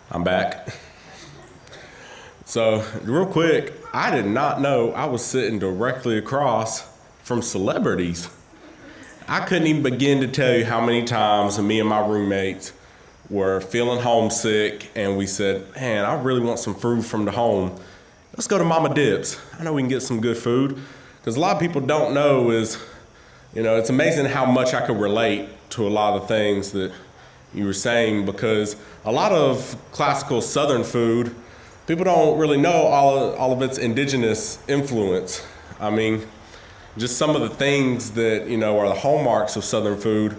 I'm back. So, real quick, I did not know I was sitting directly across from celebrities. I couldn't even begin to tell you how many times me and my roommates were feeling homesick and we said, man, I really want some food from the home. Let's go to Mama Dip's. I know we can get some good food. Because a lot of people don't know is, it's amazing how much I could relate to a lot of the things that you were saying, because a lot of classical Southern food, people don't really know all of its indigenous influence. I mean, just some of the things that, are the hallmarks of Southern food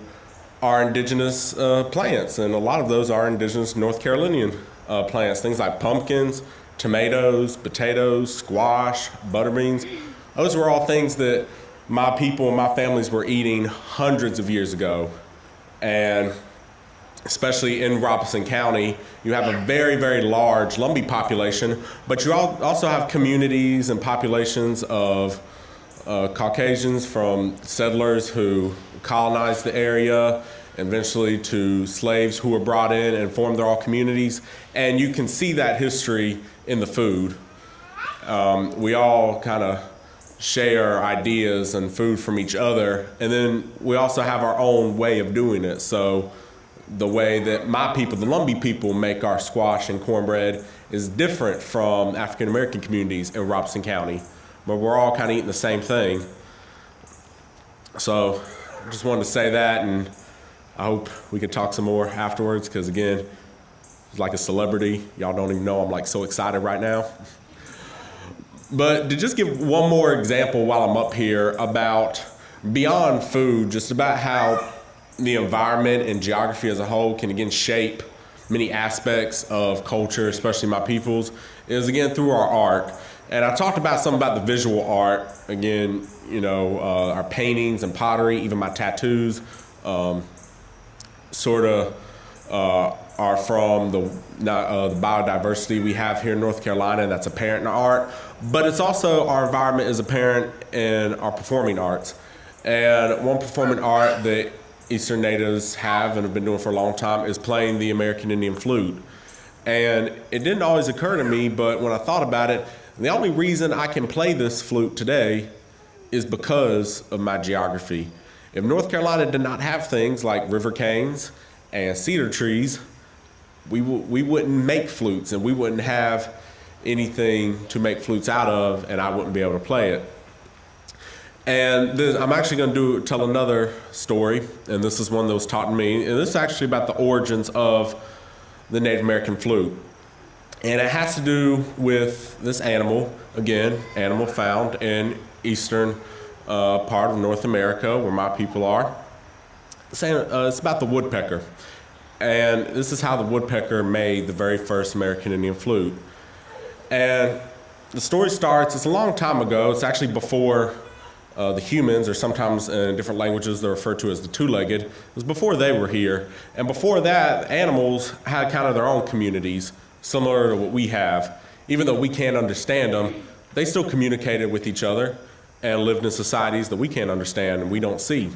are indigenous plants, and a lot of those are indigenous North Carolinian plants. Things like pumpkins, tomatoes, potatoes, squash, butter beans. Those were all things that my people and my families were eating hundreds of years ago. And especially in Robeson County, you have a very, very large Lumbee population, but you also have communities and populations of Caucasians from settlers who colonized the area, eventually to slaves who were brought in and formed their own communities. And you can see that history in the food. We all kind of share ideas and food from each other, and then we also have our own way of doing it. So the way that my people, the Lumbee people, make our squash and cornbread is different from African American communities in Robeson County, but we're all kind of eating the same thing. So I just wanted to say that, and I hope we could talk some more afterwards, because again, it's like a celebrity. Y'all don't even know I'm like so excited right now. But to just give one more example while I'm up here about beyond food, just about how the environment and geography as a whole can again shape many aspects of culture, especially my people's, is again through our art. And I talked about some about the visual art, again, our paintings and pottery, even my tattoos, are from the biodiversity we have here in North Carolina, and that's apparent in our art. But it's also, our environment is apparent in our performing arts. And one performing art that Eastern natives have and have been doing for a long time is playing the American Indian flute. And it didn't always occur to me, but when I thought about it, the only reason I can play this flute today is because of my geography. If North Carolina did not have things like river canes and cedar trees, we wouldn't make flutes, and we wouldn't have anything to make flutes out of, and I wouldn't be able to play it. And I'm actually going to tell another story, and this is one that was taught to me, and this is actually about the origins of the Native American flute. And it has to do with this animal, again, animal found in eastern part of North America, where my people are. It's about the woodpecker. And this is how the woodpecker made the very first American Indian flute. And the story starts, it's a long time ago. It's actually before the humans, or sometimes in different languages they're referred to as the two-legged. It was before they were here. And before that, animals had kind of their own communities, similar to what we have. Even though we can't understand them, they still communicated with each other and lived in societies that we can't understand and we don't see.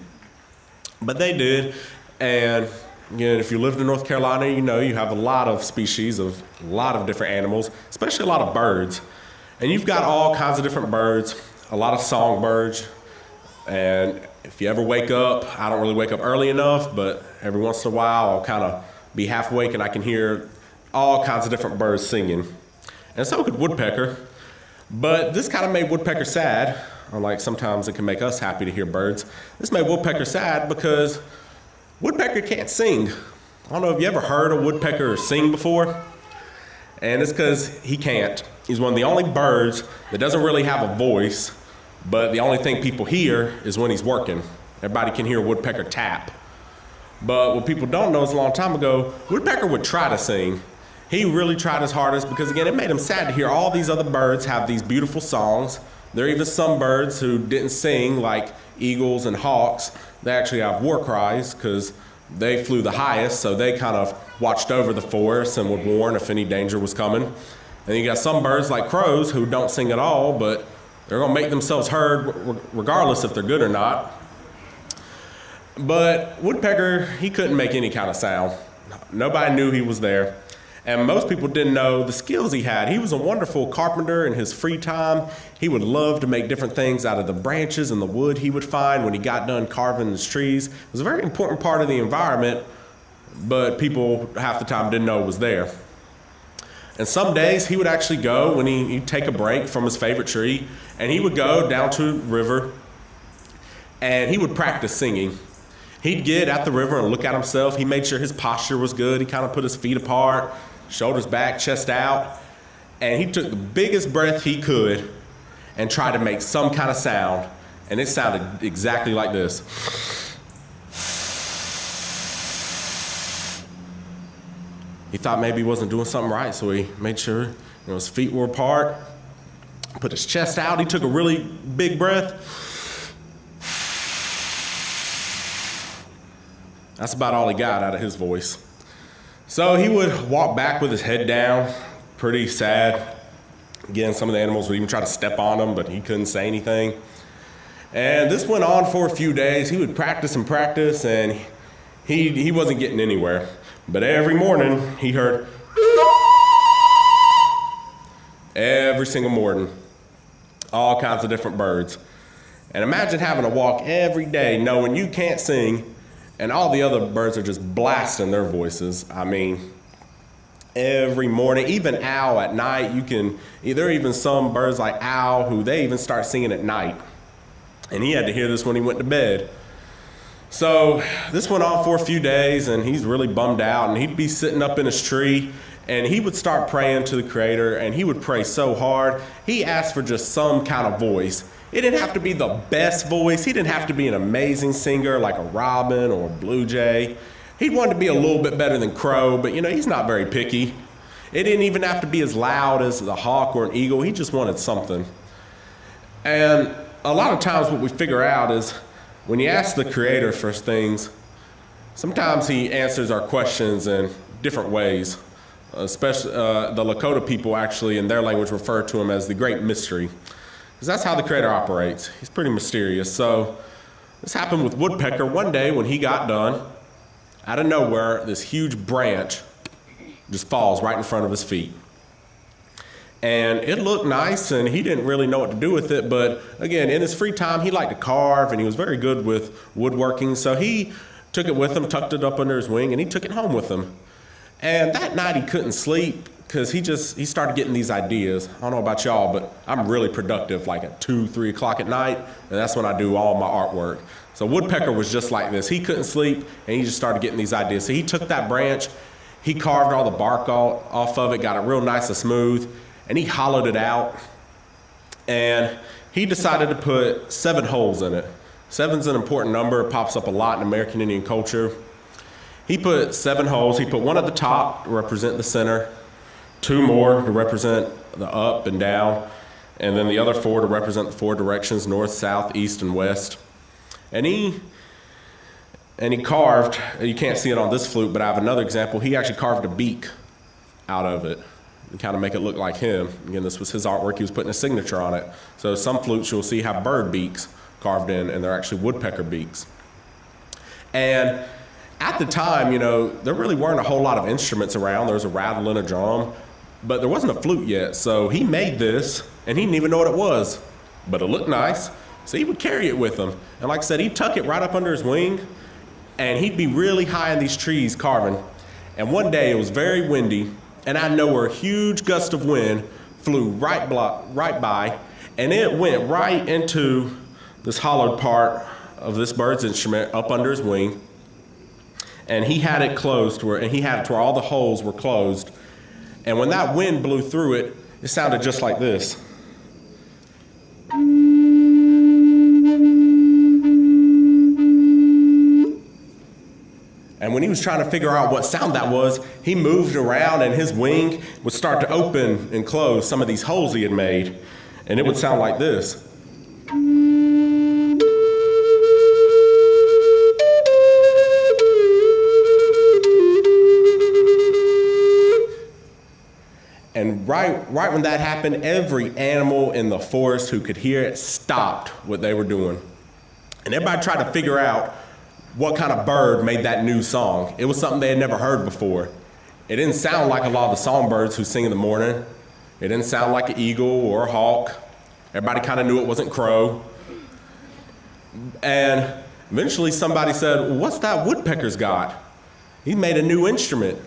But they did. And again, if you lived in North Carolina, you have a lot of species of a lot of different animals, especially a lot of birds. And you've got all kinds of different birds, a lot of songbirds. And if you ever wake up, I don't really wake up early enough, but every once in a while I'll kind of be half awake and I can hear all kinds of different birds singing. And so could woodpecker. But this kind of made woodpecker sad. Unlike sometimes it can make us happy to hear birds. This made woodpecker sad because woodpecker can't sing. I don't know if you ever heard a woodpecker sing before. And it's because he can't. He's one of the only birds that doesn't really have a voice, but the only thing people hear is when he's working. Everybody can hear a woodpecker tap. But what people don't know is a long time ago, woodpecker would try to sing. He really tried his hardest because, again, it made him sad to hear all these other birds have these beautiful songs. There are even some birds who didn't sing, like eagles and hawks. They actually have war cries because they flew the highest, so they kind of watched over the forest and would warn if any danger was coming. And you got some birds like crows who don't sing at all, but they're going to make themselves heard regardless if they're good or not. But woodpecker, he couldn't make any kind of sound. Nobody knew he was there. And most people didn't know the skills he had. He was a wonderful carpenter in his free time. He would love to make different things out of the branches and the wood he would find when he got done carving his trees. It was a very important part of the environment, but people half the time didn't know it was there. And some days he would actually go when he'd take a break from his favorite tree, and he would go down to the river and he would practice singing. He'd get at the river and look at himself. He made sure his posture was good. He kind of put his feet apart, shoulders back, chest out, and he took the biggest breath he could and tried to make some kind of sound, and it sounded exactly like this. He thought maybe he wasn't doing something right, so he made sure his feet were apart, put his chest out. He took a really big breath. That's about all he got out of his voice. So he would walk back with his head down, pretty sad. Again, some of the animals would even try to step on him, but he couldn't say anything. And this went on for a few days. He would practice and practice, and he wasn't getting anywhere. But every morning, he heard, every single morning, all kinds of different birds. And imagine having to walk every day knowing you can't sing, and all the other birds are just blasting their voices. I mean, every morning, even owl at night, there are even some birds like owl who they even start singing at night. And he had to hear this when he went to bed. So this went on for a few days, and he's really bummed out, and he'd be sitting up in his tree, and he would start praying to the Creator, and he would pray so hard. He asked for just some kind of voice. It didn't have to be the best voice. He didn't have to be an amazing singer like a robin or a blue jay. He wanted to be a little bit better than crow, but he's not very picky. It didn't even have to be as loud as the hawk or an eagle. He just wanted something. And a lot of times what we figure out is when you ask the Creator for things, sometimes he answers our questions in different ways. Especially the Lakota people actually in their language refer to him as the Great Mystery, because that's how the Creator operates. He's pretty mysterious. So this happened with Woodpecker. One day when he got done, out of nowhere, this huge branch just falls right in front of his feet. And it looked nice, and he didn't really know what to do with it. But again, in his free time, he liked to carve, and he was very good with woodworking. So he took it with him, tucked it up under his wing, and he took it home with him. And that night he couldn't sleep because he started getting these ideas. I don't know about y'all, but I'm really productive like at 2, 3 o'clock at night, and that's when I do all my artwork. So Woodpecker was just like this. He couldn't sleep, and he just started getting these ideas. So he took that branch, he carved all the bark off of it, got it real nice and smooth, and he hollowed it out, and he decided to put 7 holes in it. 7's an important number. It pops up a lot in American Indian culture. He put 7 holes. He put one at the top to represent the center, 2 more to represent the up and down, and then the other 4 to represent the 4 directions, north, south, east, and west. And he carved, you can't see it on this flute, but I have another example. He actually carved a beak out of it and kind of make it look like him. Again, this was his artwork. He was putting a signature on it. So some flutes you'll see have bird beaks carved in, and they're actually woodpecker beaks. And at the time, there really weren't a whole lot of instruments around. There was a rattle and a drum, but there wasn't a flute yet. So he made this, and he didn't even know what it was, but it looked nice. So he would carry it with him. And like I said, he'd tuck it right up under his wing, and he'd be really high in these trees carving. And one day it was very windy, and out of nowhere, a huge gust of wind flew right by, and it went right into this hollowed part of this bird's instrument up under his wing. And he had it closed to where all the holes were closed. And when that wind blew through it, it sounded just like this. And when he was trying to figure out what sound that was, he moved around, and his wing would start to open and close some of these holes he had made. And it would sound like this. And right when that happened, every animal in the forest who could hear it stopped what they were doing. And everybody tried to figure out what kind of bird made that new song. It was something they had never heard before. It didn't sound like a lot of the songbirds who sing in the morning. It didn't sound like an eagle or a hawk. Everybody kind of knew it wasn't crow. And eventually somebody said, well, what's that woodpecker's got? He made a new instrument.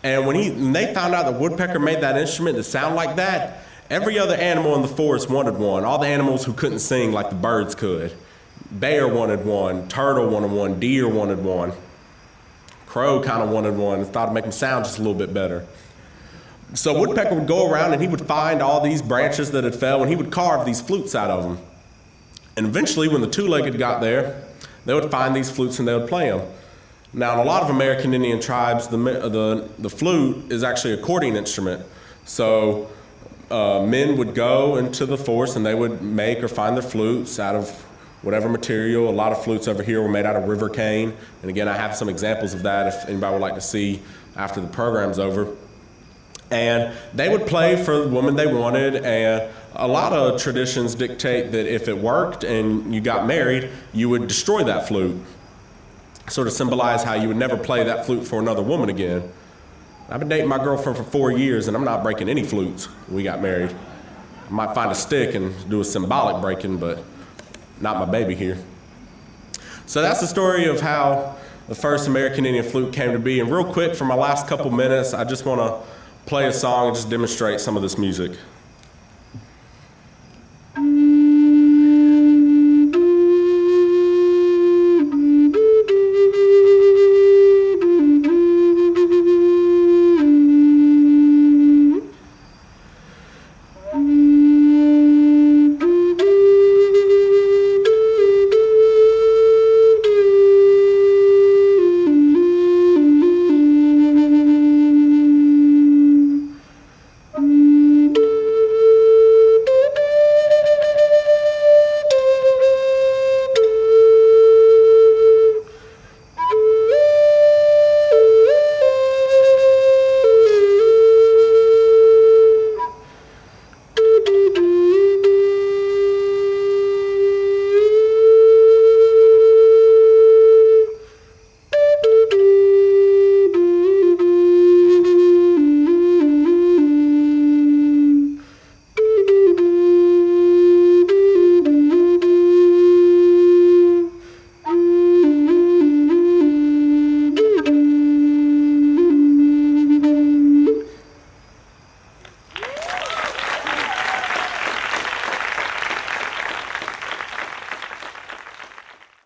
And when they found out that woodpecker made that instrument to sound like that, every other animal in the forest wanted one. All the animals who couldn't sing like the birds could. Bear wanted one, turtle wanted one, deer wanted one. Crow kind of wanted one and thought it'd make them sound just a little bit better. So woodpecker would go around and he would find all these branches that had fell and he would carve these flutes out of them. And eventually when the two-legged got there, they would find these flutes and they would play them. Now, in a lot of American Indian tribes, the flute is actually a cording instrument. So men would go into the forest and they would make or find their flutes out of whatever material. A lot of flutes over here were made out of river cane. And again, I have some examples of that if anybody would like to see after the program's over. And they would play for the woman they wanted. And a lot of traditions dictate that if it worked and you got married, you would destroy that flute. Sort of symbolize how you would never play that flute for another woman again. I've been dating my girlfriend for 4 years and I'm not breaking any flutes when we got married. I might find a stick and do a symbolic breaking, but not my baby here. So that's the story of how the first American Indian flute came to be. And real quick, for my last couple minutes, I just want to play a song and just demonstrate some of this music.